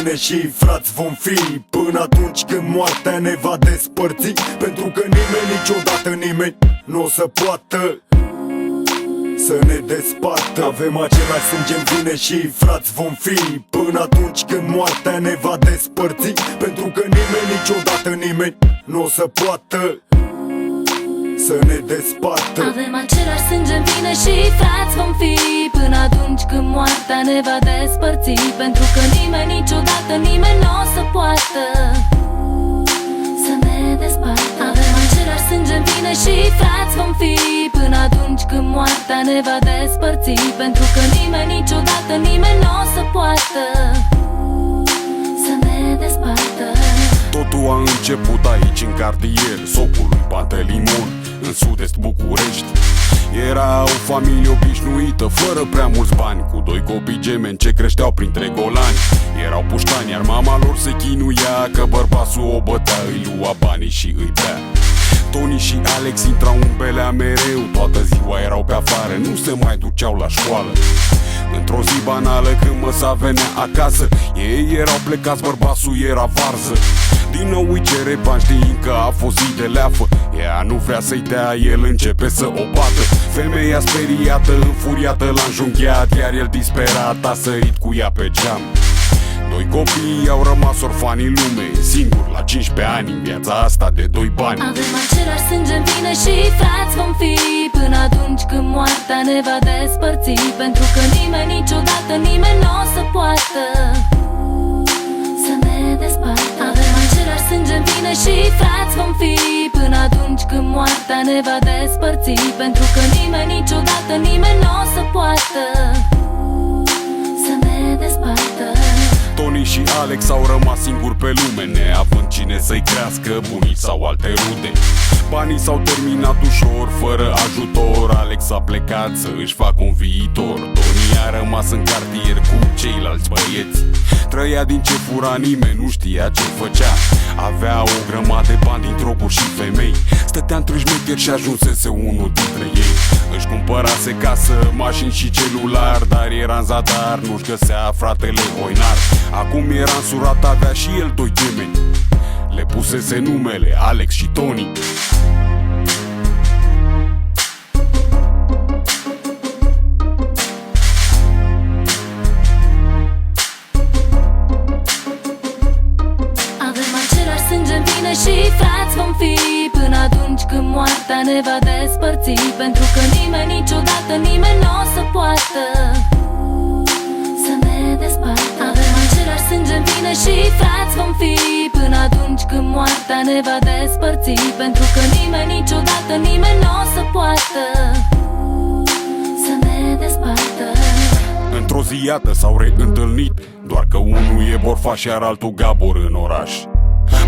bine și frați vom fi, până atunci când moartea ne va despărți. Pentru că nimeni, niciodată nimeni nu o să poată să ne despartă. Avem același sânge în vine și frați vom fi, până atunci când moartea ne va despărți. Pentru că nimeni, niciodată nimeni nu o să poată să ne despartă. Avem același sânge în vine și frați vom fi, până atunci când moartea ne va despărți. Pentru că nimeni, niciodată nimeni nu o să poată să ne despartă. Avem același sânge în vine și frați vom fi, până atunci când moartea ne va despărți. Pentru că nimeni, niciodată nimeni nu o să poată să ne despartă. Totul a început aici în cartier Socului Pantelimon, în sud-est București. Era o familie obișnuită, fără prea mulți bani, cu doi copii gemeni ce creșteau printre golani. Erau puștani, iar mama lor se chinuia, că bărbatul o bătea, îi lua banii și îi bea. Tony și Alex intrau în belea mereu, toată ziua erau pe afară, nu se mai duceau la școală. Într-o zi banală, când măsa venea acasă, ei erau plecați, bărbatul era varză. Din nou îi cere bani, știind că a fost zi de leafă. Ea nu vrea să-i dea, el începe să o bată. Femeia speriată, înfuriată, l-a înjunghiat, iar el disperat a sărit cu ea pe geam. Doi copii au rămas orfani în lume, singuri la 15 ani, în viața asta de doi bani. Avem același sânge în vine și frați vom fi, până atunci când moartea ne va despărți. Pentru că nimeni, niciodată nimeni nu o să poată să ne despartă. Avem același sânge în vine și frați vom fi, până atunci când moartea ne va despărți. Pentru că nimeni, niciodată nimeni nu o să poată să ne despartă. Tony și Alex au rămas singuri pe lume, neavând cine să-i crească, bunii sau alte rude. Banii s-au terminat ușor, fără ajutor. Alex a plecat să își facă un viitor. Tony a rămas în cartier cu ceilalți băieți. Trăia din ce fura, nimeni nu știa ce făcea. Avea o grămadă de bani din droguri și femei. Stătea între șmecheri și ajunsese unul dintre ei. Își cumpărase casă, mașini și celular, dar era în zadar, nu-și găsea fratele Oinar. Acum era însurat, avea și el doi gemeni. Le pusese numele Alex și Tony. Avem același sânge în vine și frați vom fi, până atunci când moartea ne va despărți. Pentru că nimeni, niciodată nimeni nu o să poată să ne despartă. Avem același sânge în vine și frați vom fi, până atunci când moartea ne va despărți. Pentru că nimeni, niciodată nimeni nu o să poată să ne despartă. Într-o zi, iată, s-au reîntâlnit, doar că unul e borfaș, iar altul Gabor în oraș.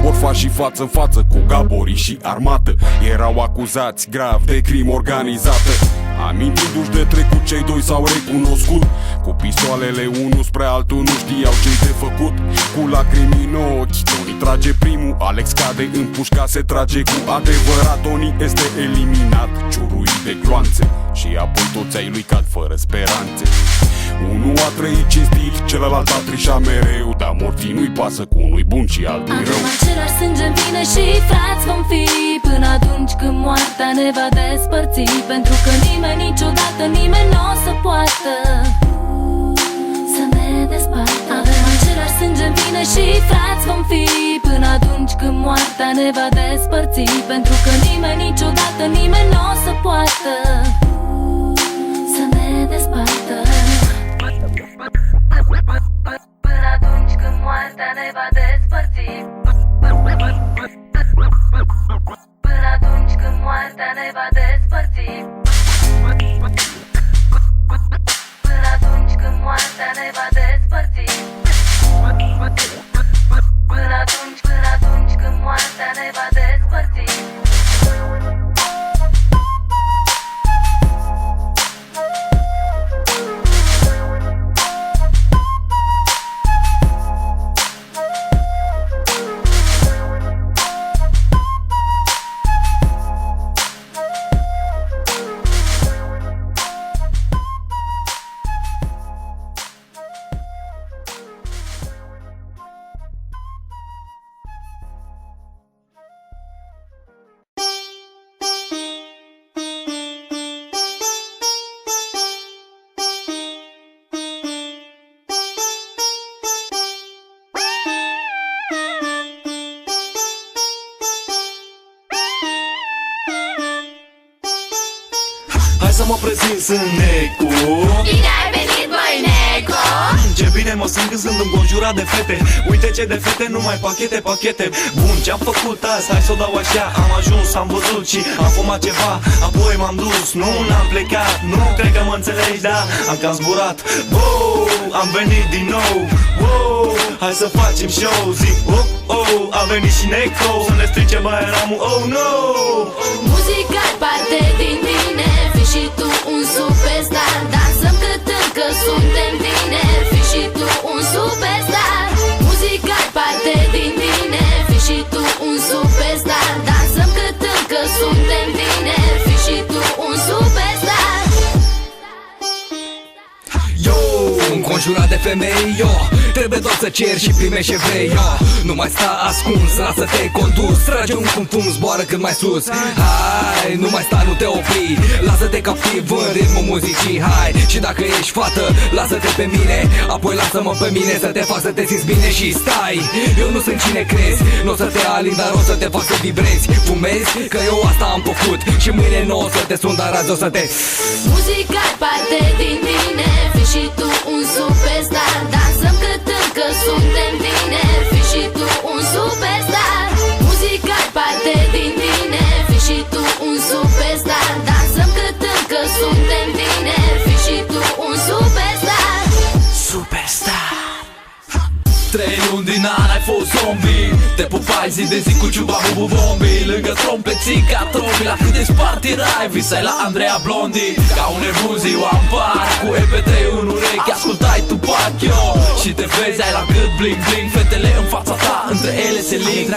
Borfașii față în față cu gaborii și armată erau acuzați grav de crimă organizată. Amintindu-și de trecut, cei doi s-au recunoscut. Cu pistoalele unul spre altul, nu știau ce-i de făcut. Cu lacrimi în ochi, Tony trage primul, Alex cade în pușca, se trage cu adevărat. Tony este eliminat, ciuruit de gloanțe, și apoi toți ai lui cad fără speranțe. Unul a trăit cinstit, celălalt a trișat mereu, dar morții nu-i pasă, cu unul bun și altul rău. Avem același sânge în vine și frați vom fi, până atunci când moartea ne va despărți. Pentru că nimeni, niciodată nimeni nu o să poată să ne despartă. Avem același sânge în vine și frați vom fi, până atunci când moartea ne va despărți. Pentru că nimeni, niciodată nimeni nu o să poată să ne despartă. Până atunci când moartea ne va despărți. Până atunci când moartea ne va despărți. Până atunci când moartea ne va despărți. Până atunci când moartea ne va despărți. să mă prezint, sunt Neco. Bine ai venit, băi, Neco! Ce bine mă simt când sunt înconjurat de fete. Uite ce de fete, numai pachete, pachete. Bun, ce-am făcut azi, hai să o dau așa. Am ajuns, am văzut și am fumat ceva. Apoi m-am dus, nu, n-am plecat. Nu, cred că mă înțelegi, da, am cam zburat. Wow, am venit din nou. Wow, hai să facem show. Zic, oh, oh, a venit și Neco. Să ne strice băieramul, oh no. Muzica e parte din tine, fii și tu un superstar. Dansăm cântând că suntem tineri, fii și tu un superstar. Muzica e parte din tine, fii și tu un superstar. Dansăm cântând că suntem tineri, fii și tu un superstar. Yo, înconjurat de femei, yo, trebuie doar să ceri și primești ce vrei, yo. Nu mai sta ascuns, lasă-te condus, trage un cum zboară cât mai sus. Hai, nu mai sta, nu te opri, lasă-te captiv în ritmul muzicii. Hai, și dacă ești fată, lasă-te pe mine, apoi lasă-mă pe mine să te fac să te simți bine și stai. Eu nu sunt cine crezi, n-o să te alin, dar o să te fac să vibrezi. Fumezi? Că eu asta am făcut și mâine nu o să te sun, dar azi o să te... Muzica e parte din tine, fii și tu un superstar. Dansăm cântând că suntem tineri, fii și tu un superstar. Muzica e parte din tine, fii și tu un superstar. Dansăm cântând că suntem tineri, fii și tu un superstar. Superstar. 3 luni din an ai fost zombie, te pupai zi de zi cu ciuba bubu bombi. Lângă trompeții ca trombi, la cât de spart erai, visai la Andrea Blondi. Ca un nebun ziua în parc, cu MP3 în urechi, ascultai Tupac, yo. Și te vezi, ai la gât bling bling, fetele în fața ta, între ele se ling.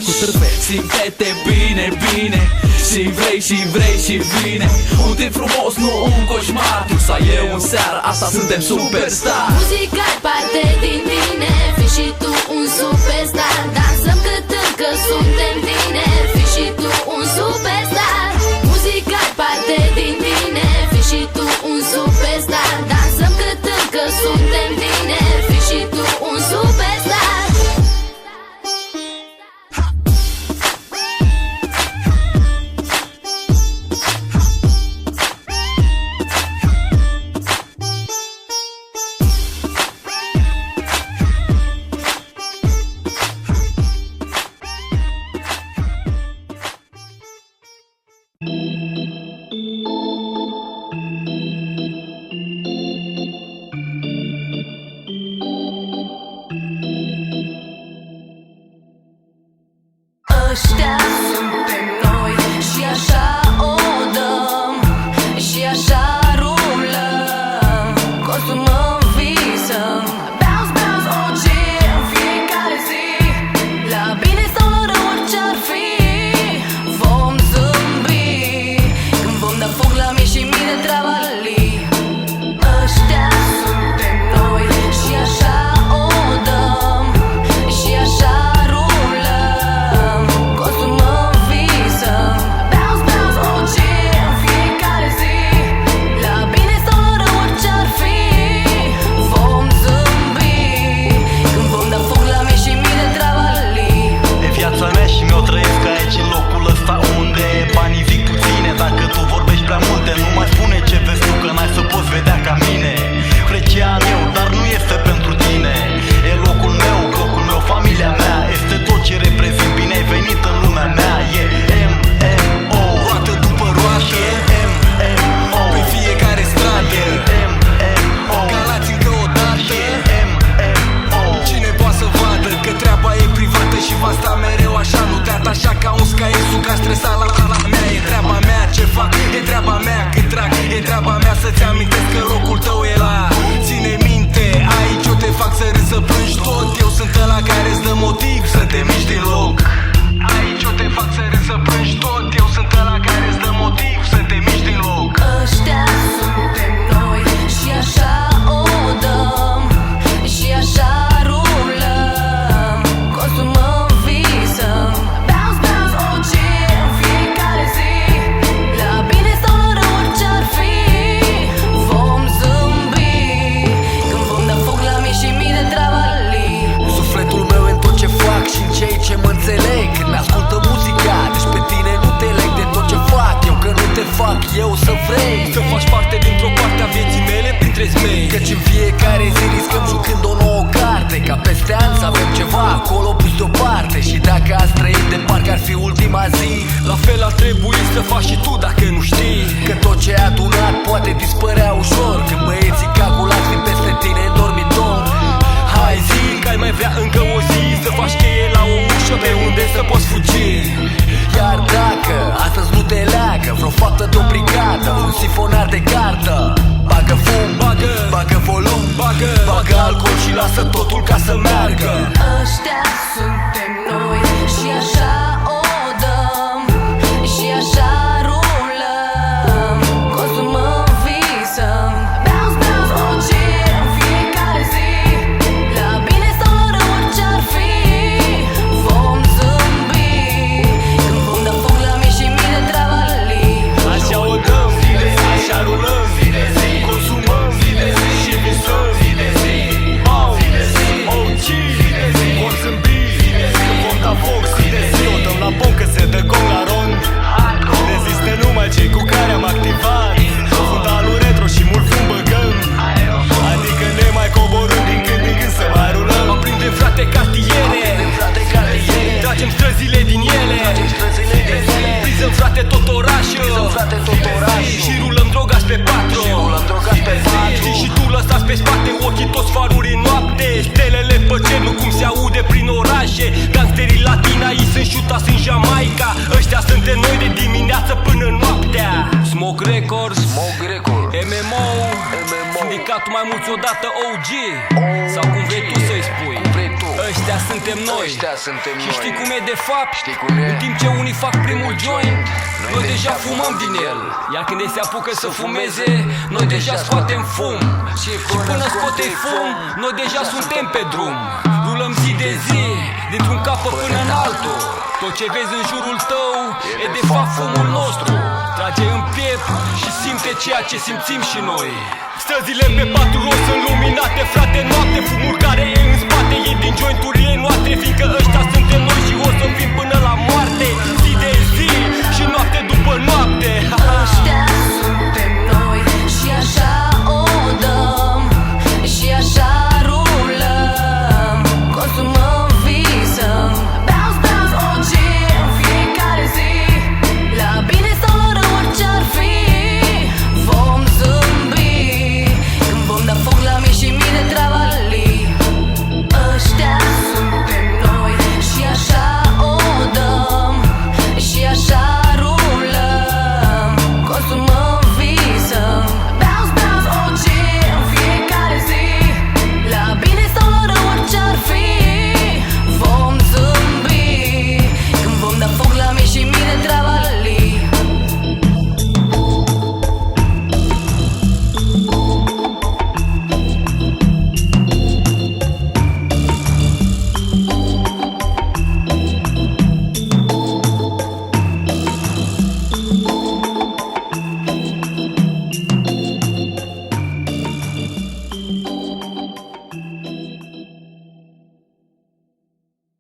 Simte-te bine, bine, și vrei, și vrei, și vine. Un timp frumos, nu un coșmar. Tu sau eu în seara asta suntem superstar. Muzica e parte din tine, fii și tu un superstar. Dansăm cântând că suntem tineri, fii și tu un superstar. Muzica e parte din tine, fii și tu un superstar. Dansăm cântând că suntem tineri, fii și tu un superstar. Ăștia suntem noi și așa o dăm, și așa rulăm, consumăm, visăm. Bounce, bounce, OG în fiecare zi, la bine sau la rău, orice-ar fi. Vom zâmbi când vom da foc la mii și mii de travalii. Ăștia suntem noi și așa o dăm, și așa rulăm, consumăm, ar fi ultima zi. La fel ar trebui să faci și tu dacă nu știi Că tot ce ai adunat poate dispărea ușor când băieții calculați vin peste tine în dormitor. Hai zi că ai mai vrea încă o zi să faci cheie la o ușă pe unde să poți fugi. Iar dacă astăzi nu te leagă vreo faptă de o brigadă, un sifonar de gardă, bagă fum, bagă volum, bagă alcool și lasă totul ca să meargă. Ăștia suntem noi și așa o dăm și așa rulăm, consumăm, visăm, bounce, bounce, orice în fiecare zi. La bine sau la rău, orice-ar fi, vom zâmbi când vom da foc la mii și mii de travali. Așa o dăm, așa rulăm, consumăm și visăm. Vom zâmbi când vom da foc o dăm la bun că se dă gong la rond. Rezistă numai cei cu care am activat fundalul retro și mult fum băgăm. Adică ne mai coborâm din când în când să mai rulăm. Aprindem frate cartiere, tragem străzile din ele, prizăm frate tot orașul și rulăm drogați pe patru. Știi și tu lăsați pe spate ochii toți faruri în noapte, stelele pe cer nu cum se aude prin orașe. Gangsterii latina ei sunt șutați în Jamaica, ăștia suntem noi de dimineață până noaptea. Smoke Records, MMO, sindicatul mai mulți odată OG, sau cum vrei tu să-i spui. Ăștia suntem noi. Și știi cum e de fapt? În timp ce unii fac primul joint, noi deja fumăm din el. Iar când ei se apucă să fumeze, noi deja scoatem fum. Și până scotem fum, noi deja suntem pe drum. Rulăm zi de zi, dintr-un capăt până în altul. Tot ce vezi în jurul tău e de fapt fumul nostru. Trage în piept și simte ceea ce simțim și noi. Străzile pe patru roți sunt luminate, frate, noapte. Fumul care e în spate e din jointurile noastre, fiindcă ăștia suntem noi și o să fim până la moarte. Zi de zi și noapte după noapte. Ăștia suntem noi și așa o dăm și așa rulăm, consumăm, visăm, bounce, bounce, orice în fiecare zi. La bine sau la rău, orice-ar fi, vom zâmbi când vom da foc la mii și mii de travali. Ăștia suntem noi și așa o dăm și așa rulăm, consumăm, visăm, bounce, bounce, orice în fiecare zi. La bine sau la rău, orice-ar fi, vom zâmbi când vom da foc la mii și mii de travali.